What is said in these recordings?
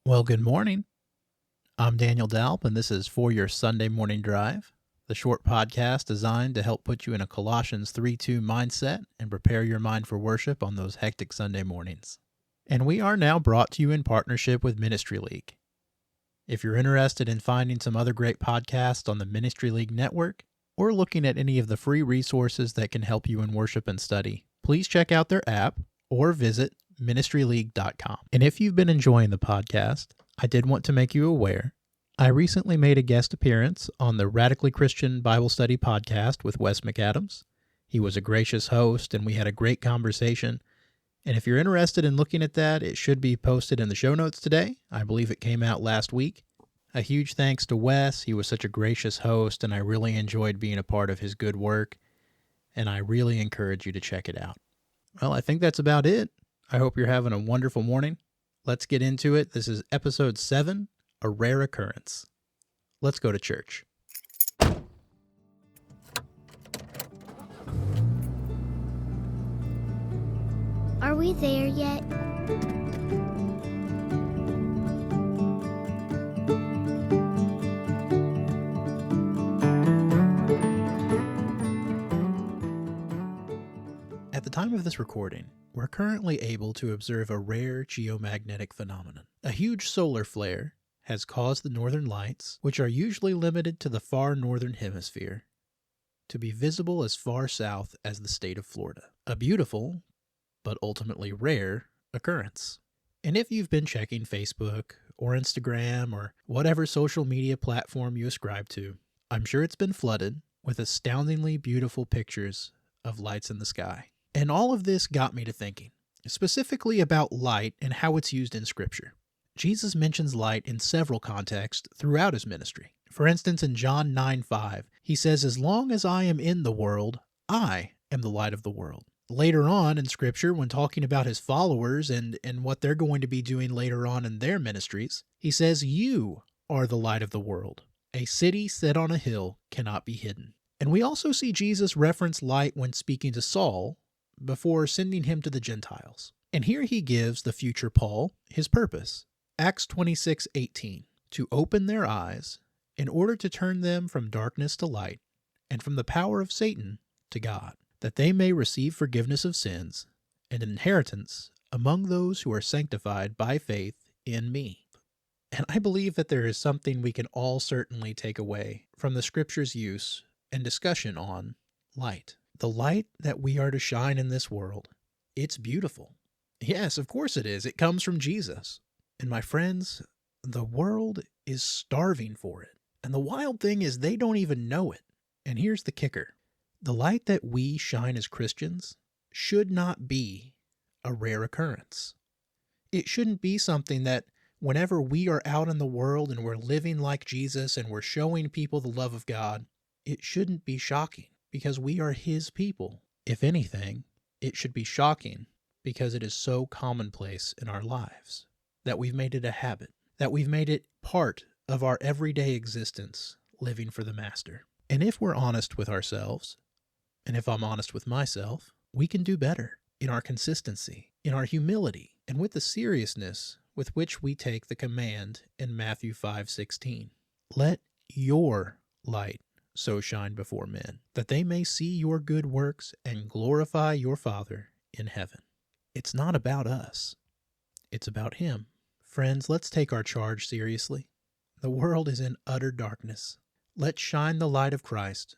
Well, good morning. I'm Daniel Dalp, and this is For Your Sunday Morning Drive, the short podcast designed to help put you in a Colossians 3:2 mindset and prepare your mind for worship on those hectic Sunday mornings. And we are now brought to you in partnership with Ministry League. If you're interested in finding some other great podcasts on the Ministry League network, or looking at any of the free resources that can help you in worship and study, please check out their app or visit ministryleague.com. And if you've been enjoying the podcast, I did want to make you aware, I recently made a guest appearance on the Radically Christian Bible Study podcast with Wes McAdams. He was a gracious host, and we had a great conversation. And if you're interested in looking at that, it should be posted in the show notes today. I believe it came out last week. A huge thanks to Wes. He was such a gracious host, and I really enjoyed being a part of his good work, and I really encourage you to check it out. Well, I think that's about it. I hope you're having a wonderful morning. Let's get into it. This is episode 7, A Rare Occurrence. Let's go to church. Are we there yet? At the time of this recording, we're currently able to observe a rare geomagnetic phenomenon. A huge solar flare has caused the northern lights, which are usually limited to the far northern hemisphere, to be visible as far south as the state of Florida. A beautiful, but ultimately rare, occurrence. And if you've been checking Facebook or Instagram or whatever social media platform you ascribe to, I'm sure it's been flooded with astoundingly beautiful pictures of lights in the sky. And all of this got me to thinking, specifically about light and how it's used in Scripture. Jesus mentions light in several contexts throughout his ministry. For instance, in John 9:5, he says, "As long as I am in the world, I am the light of the world." Later on in Scripture, when talking about his followers and what they're going to be doing later on in their ministries, he says, "You are the light of the world. A city set on a hill cannot be hidden." And we also see Jesus reference light when speaking to Saul before sending him to the Gentiles. And here he gives the future Paul his purpose. Acts 26:18, to open their eyes in order to turn them from darkness to light and from the power of Satan to God, that they may receive forgiveness of sins and an inheritance among those who are sanctified by faith in me. And I believe that there is something we can all certainly take away from the Scripture's use and discussion on light. The light that we are to shine in this world, it's beautiful. Yes, of course it is. It comes from Jesus. And my friends, the world is starving for it. And the wild thing is they don't even know it. And here's the kicker. The light that we shine as Christians should not be a rare occurrence. It shouldn't be something that whenever we are out in the world and we're living like Jesus and we're showing people the love of God, it shouldn't be shocking because we are his people. If anything, it should be shocking because it is so commonplace in our lives that we've made it a habit, that we've made it part of our everyday existence, living for the Master. And if we're honest with ourselves, and if I'm honest with myself, we can do better in our consistency, in our humility, and with the seriousness with which we take the command in Matthew 5:16. Let your light so shine before men, that they may see your good works and glorify your Father in heaven. It's not about us. It's about him. Friends, let's take our charge seriously. The world is in utter darkness. Let's shine the light of Christ,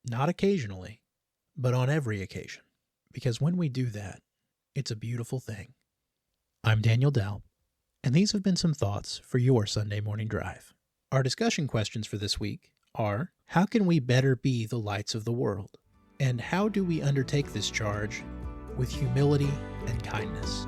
not occasionally, but on every occasion. Because when we do that, it's a beautiful thing. I'm Daniel Dalp, and these have been some thoughts for your Sunday morning drive. Our discussion questions for this week are, how can we better be the lights of the world? And how do we undertake this charge with humility and kindness?